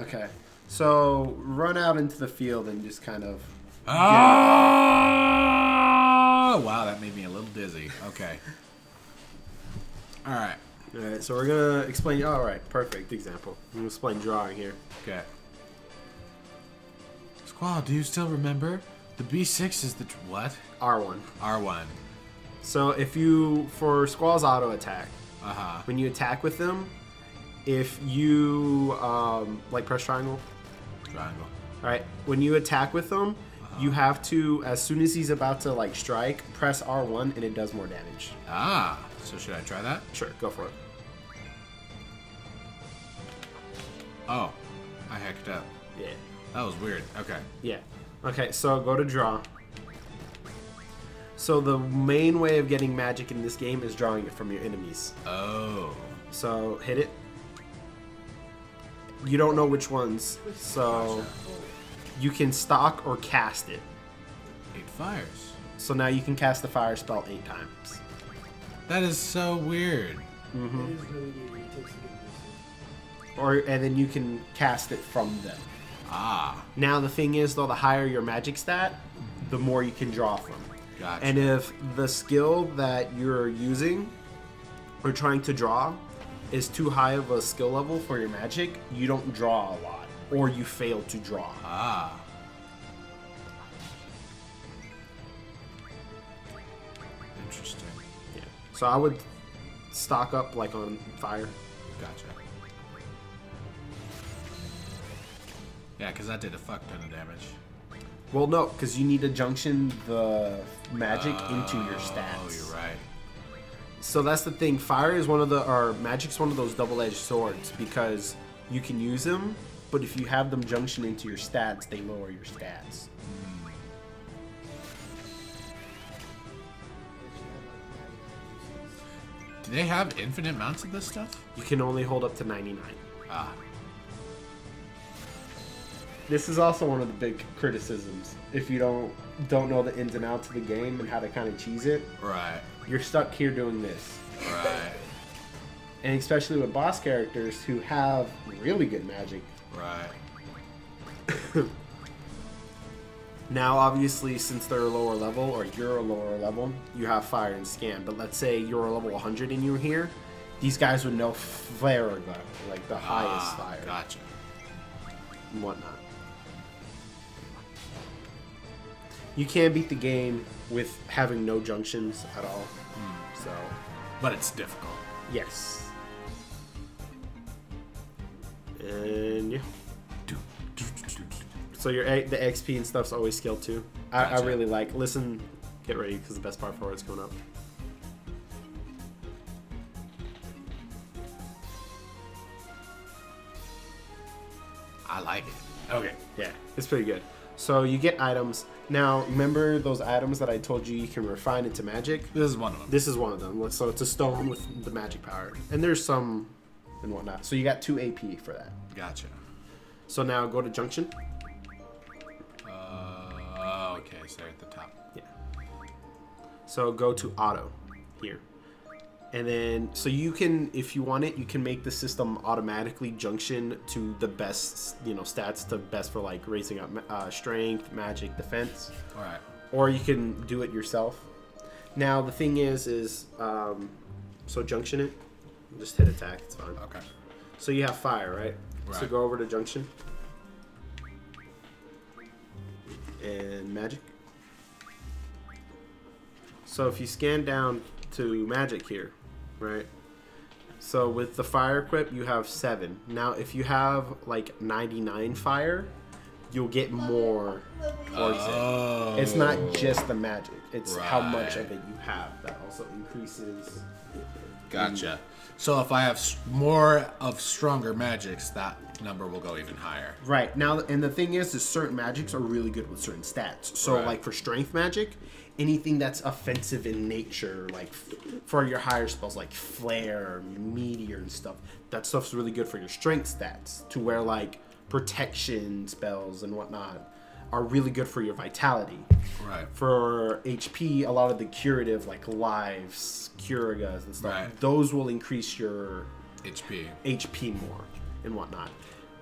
Okay. So run out into the field and just kind of. Oh! Wow, that made me a little dizzy. Okay. All right. All right. So we're gonna explain. All right. Perfect example. I'm gonna explain drawing here. Okay. Squall, do you still remember? The B6 is the what? R1. R1. So if you for Squall's auto attack, Uh-huh. when you attack with them, if you like press triangle. Triangle. All right. When you attack with them, you have to, as soon as he's about to like strike, press R1 and it does more damage. Ah. So should I try that? Sure, go for it. Oh. I hacked up. Yeah. That was weird. Okay. Yeah. Okay, so go to draw. So the main way of getting magic in this game is drawing it from your enemies. Oh. So hit it. You don't know which ones, so you can stock or cast it. 8 fires. So now you can cast the fire spell 8 times. That is so weird. And then you can cast it from them. Ah. Now the thing is, though, the higher your magic stat, the more you can draw from. Gotcha. And if the skill that you're using or trying to draw is too high of a skill level for your magic, you don't draw a lot, or you fail to draw. Ah. Interesting. Yeah. So I would stock up like on fire. Gotcha. Yeah, because that did a fuck ton of damage. Well, no, because you need to junction the magic into your stats. Oh, you're right. So that's the thing. Fire is one of the, or magic's one of those double-edged swords because you can use them, but if you have them junction into your stats, they lower your stats. Do they have infinite amounts of this stuff? You can only hold up to 99. Ah. This is also one of the big criticisms. If you don't know the ins and outs of the game and how to kind of cheese it, Right. you're stuck here doing this. Right. And especially with boss characters who have really good magic. Right. Now, obviously, since they're a lower level, or you're a lower level, you have fire and scan. But let's say you're a level 100 and you're here, these guys would know flare, like the highest fire. Gotcha. And whatnot. You can't beat the game with having no junctions at all. So, But it's difficult. yes. And yeah. So the XP and stuff's always skill too. I Gotcha. really like. Listen, get ready because the best part for it's going up. I like it. Okay. Yeah, it's pretty good. So you get items. Now, remember those items that I told you you can refine into magic? This is one of them. This is one of them. So it's a stone with the magic power. And there's some and whatnot. So you got 2 AP for that. Gotcha. So now go to junction. Okay, so they're at the top. Yeah. So go to auto here. And then, so you can, if you want it, you can make the system automatically junction to the best, stats to best for like raising up strength, magic, defense. All right. Or you can do it yourself. Now, the thing is so junction it. Just hit attack, it's fine. Okay. So you have fire, right? So Right. go over to junction. And magic. So if you scan down to magic here, right? So with the fire equip, you have 7. Now, if you have like 99 fire, you'll get more poison. Oh. It's not just the magic; it's how much Right. of it you have that also increases. Gotcha. So if I have more of stronger magics, that number will go even higher. Right now, and the thing is certain magics are really good with certain stats. So, Right. like for strength magic, anything that's offensive in nature, like for your higher spells, like flare, meteor, and stuff, that stuff's really good for your strength stats. To where like protection spells and whatnot are really good for your vitality. Right. For HP, a lot of the curative, like lives, curagas, and stuff, Right. those will increase your HP. HP more and whatnot.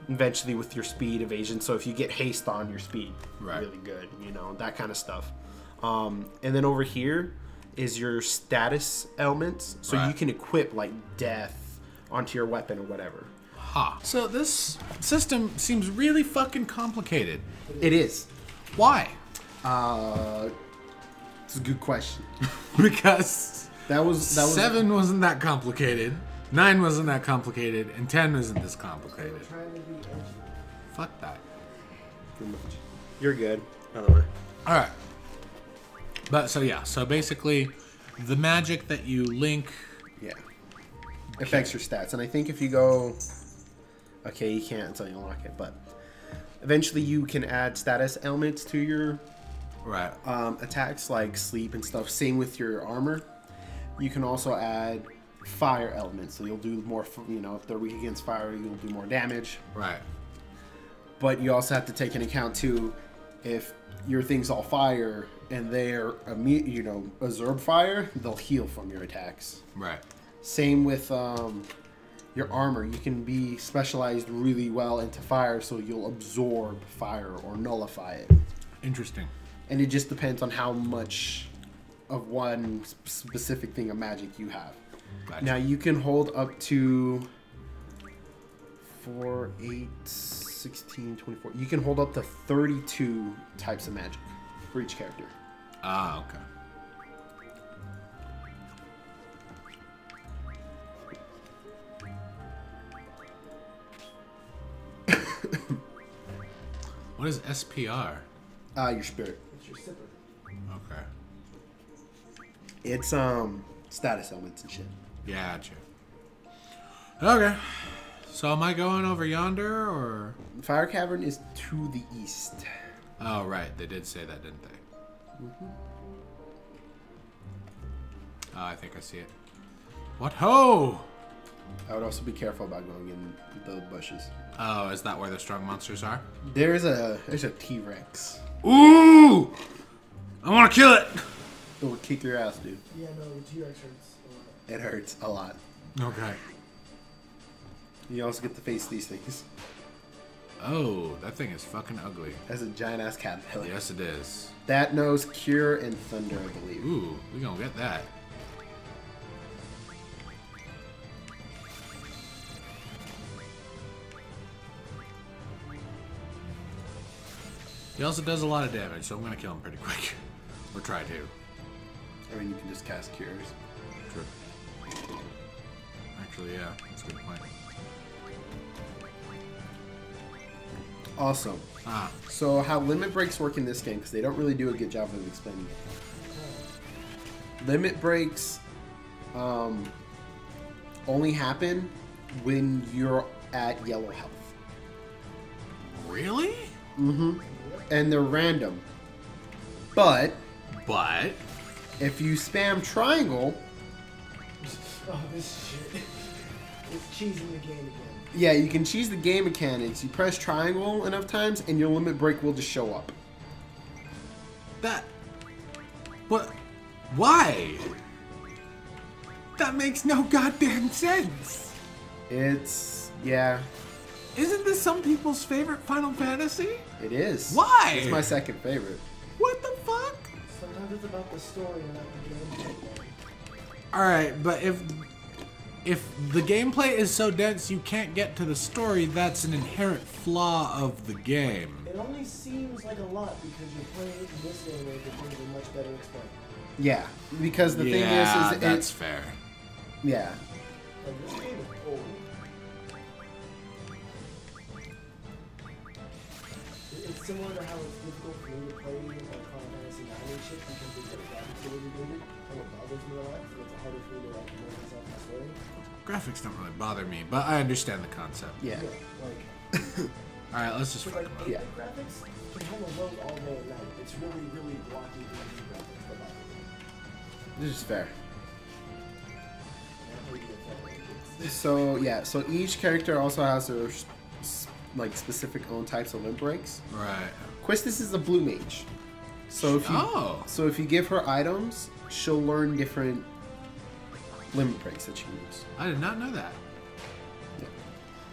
eventually with your speed, evasion. So if you get haste on your speed, Right. really good, that kind of stuff. And then over here is your status elements. So Right. you can equip like death onto your weapon or whatever. Ha. So this system seems really fucking complicated. It is. Why? It's a good question. Because That was 7 wasn't that complicated, 9 wasn't that complicated, and 10 isn't this complicated. Fuck that. You're good. By the way. Alright. But so basically, the magic that you link. Yeah. Affects your stats. And I think if you go... Okay, you can't until you unlock it, but... Eventually you can add status elements to your Right. attacks, like sleep and stuff. Same with your armor. You can also add fire elements. So you'll do more, if they're weak against fire, you'll do more damage. Right. But you also have to take into account, too, if your thing's all fire and they're, absorb fire, they'll heal from your attacks. Right. Same with your armor. You can be specialized really well into fire, so you'll absorb fire or nullify it. Interesting. And it just depends on how much of one specific thing of magic you have. Gotcha. Now, you can hold up to 4, 8, 16, 24. You can hold up to 32 types of magic for each character. Ah, okay. What is SPR? Your spirit. It's your sipper. Okay. It's status elements and shit. Gotcha. Okay. So am I going over yonder or? Fire Cavern is to the east. Oh, right. They did say that, didn't they? Mm-hmm. Oh, I think I see it. What ho? I would also be careful about going in the bushes. Oh, is that where the strong monsters are? There's a T-Rex. Ooh! I want to kill it! It will kick your ass, dude. Yeah, no, the T-Rex hurts a lot. It hurts a lot. Okay. You also get to face these things. Oh, that thing is fucking ugly. That's a giant ass caterpillar. Yes, it is. That knows Cure and Thunder, I believe. Ooh, we gonna get that. He also does a lot of damage, so I'm gonna kill him pretty quick. Or try to. I mean, you can just cast Cures. True. Actually, yeah, that's a good point. Awesome. Ah, So how limit breaks work in this game, because they don't really do a good job of explaining it. Limit breaks only happen when you're at yellow health. really? And they're random. But But if you spam triangle, Oh, this shit. It's cheesing the game again. yeah, you can cheese the game mechanics. You press triangle enough times and your limit break will just show up. that... What? Why? That makes no goddamn sense. Yeah, Isn't this some people's favorite Final Fantasy? it is. Why? It's my second favorite. What the fuck? Sometimes it's about the story and not the gameplay. Alright, but if the gameplay is so dense you can't get to the story, that's an inherent flaw of the game. It only seems like a lot because you're playing it in this day and age where things are much better explained. Yeah, because the thing Yeah, is that's fair. yeah. Like, this game is old. It's similar to how it's difficult for me to play like Final Fantasy IX and shit because the graphics are really dated and it bothers me a lot, so it's harder for me to like immerse myself in the story. Graphics don't really bother me, but I understand the concept. Yeah. Like, Alright, let's just with fuck like them up. 8-bit Yeah. graphics, you can hold a load all day and night. It's really, really blocky graphics that bother me. This is fair. And I hate it that way. It's- So yeah, so each character also has their like specific own types of limit breaks. Right. Quistis is a blue mage. So if you give her items, she'll learn different limit breaks that she can use. I did not know that.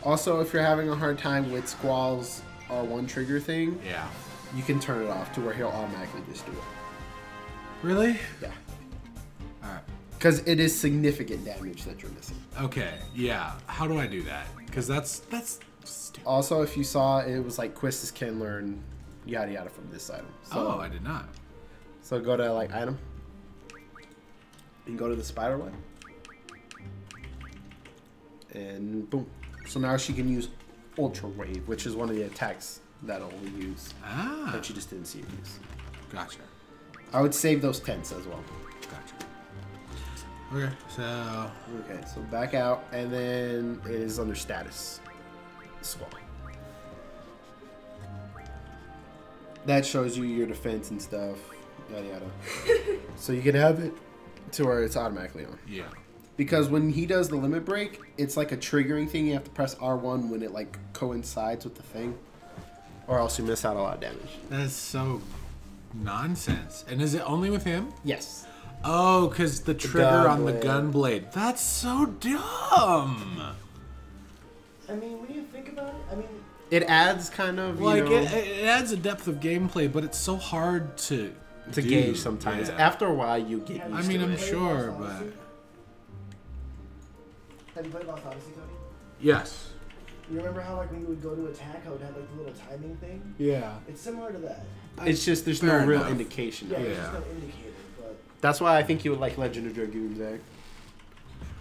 Also, if you're having a hard time with Squall's R1 trigger thing, Yeah. you can turn it off to where he'll automatically just do it. Really? Yeah. Alright. Because it is significant damage that you're missing. Okay, yeah. How do I do that? Because that's stupid. Also, if you saw, it was like Quistis can learn yada yada from this item. So, Oh, I did not. So go to like item. And go to the spider web. And boom. So now she can use Ultra Wave, which is one of the attacks that'll use. Ah. That you just didn't see it use. Gotcha. I would save those tents as well. Gotcha. Okay, so... Okay, so back out, and then it is under status. Squall. That shows you your defense and stuff. Yada yada. So you can have it to where it's automatically on. Yeah. Because when he does the limit break, it's like a triggering thing. You have to press R1 when it like coincides with the thing, or else you miss out a lot of damage. That's so nonsense. And is it only with him? Yes. Oh, because the trigger on the gun gun blade. That's so dumb. I mean, when you think about it, I mean, It adds kind of Like, you know, it adds a depth of gameplay, but it's so hard to do. gauge sometimes. Yeah. After a while, you get used I mean, to I'm it. sure, but... Have you played Lost Odyssey, Cody? Yes. You remember how, like, when you would go to attack, how it had, like, the little timing thing? Yeah. It's similar to that. It's just there's Fair no real enough. indication. Yeah, of it. there's just no indicator, but... That's why I think you would like Legend of Dragoon, Zach.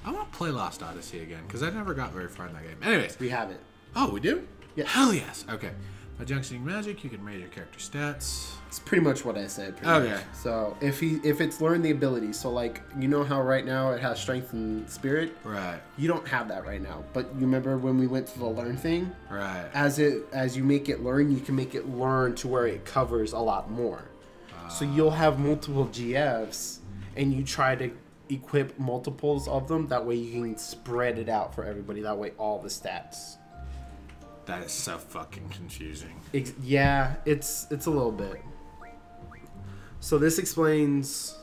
I want to play Lost Odyssey again, because I never got very far in that game. Anyways. We have it. Oh, we do? Yeah. Hell yes. Okay. By junctioning magic, you can raise your character stats. It's pretty much what I said. Pretty Okay. much. So if it's learned the ability, so like you know how right now it has strength and spirit. Right. You don't have that right now. But you remember when we went to the learn thing? Right. As you make it learn, you can make it learn to where it covers a lot more. So you'll have multiple GFs, and you try to equip multiples of them. That way you can spread it out for everybody. That way all the stats. That is so fucking confusing. Yeah, it's a little bit. So this explains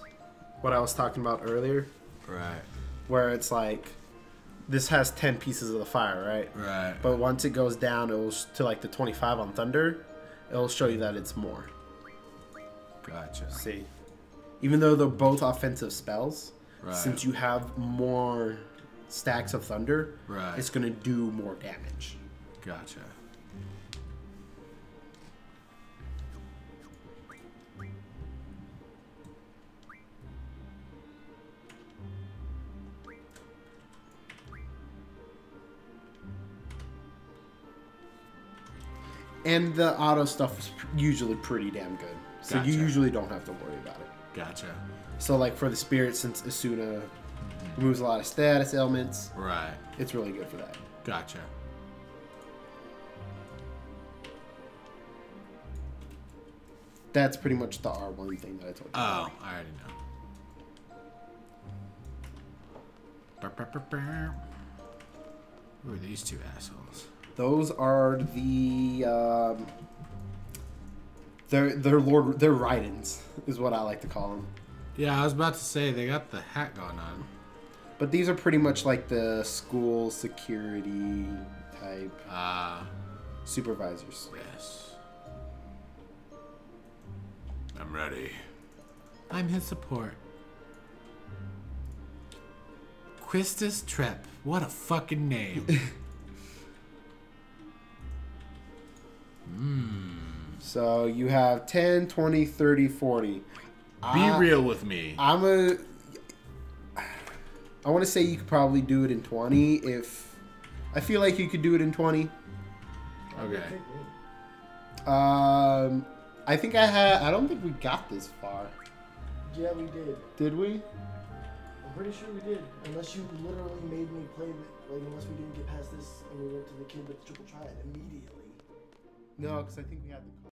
what I was talking about earlier, Right. where it's like this has 10 pieces of the fire, right? Right. But once it goes down, to like the 25 on Thunder, it'll show you that it's more. Gotcha. See, even though they're both offensive spells, Right. since you have more stacks of Thunder, Right. it's gonna do more damage. Gotcha. And the auto stuff is usually pretty damn good. So Gotcha. you usually don't have to worry about it. Gotcha. So like for the spirit, since Asuna removes a lot of status elements, Right. it's really good for that. Gotcha. That's pretty much the R1 thing that I told you. Oh, I already know. Who are these two assholes? Those are the they're Raidens is what I like to call them. Yeah, I was about to say they got the hat going on. But these are pretty much like the school security type supervisors. Yes. I'm ready. I'm his support. Quistis Trep. What a fucking name. So you have 10, 20, 30, 40. Be real with me. I want to say you could probably do it in 20 if I feel like you could do it in 20. Okay. I think I don't think we got this far. Yeah, we did. Did we? I'm pretty sure we did. Unless you literally made me play, like, unless we didn't get past this and we went to the kid with the triple triad immediately. No, because I think we had the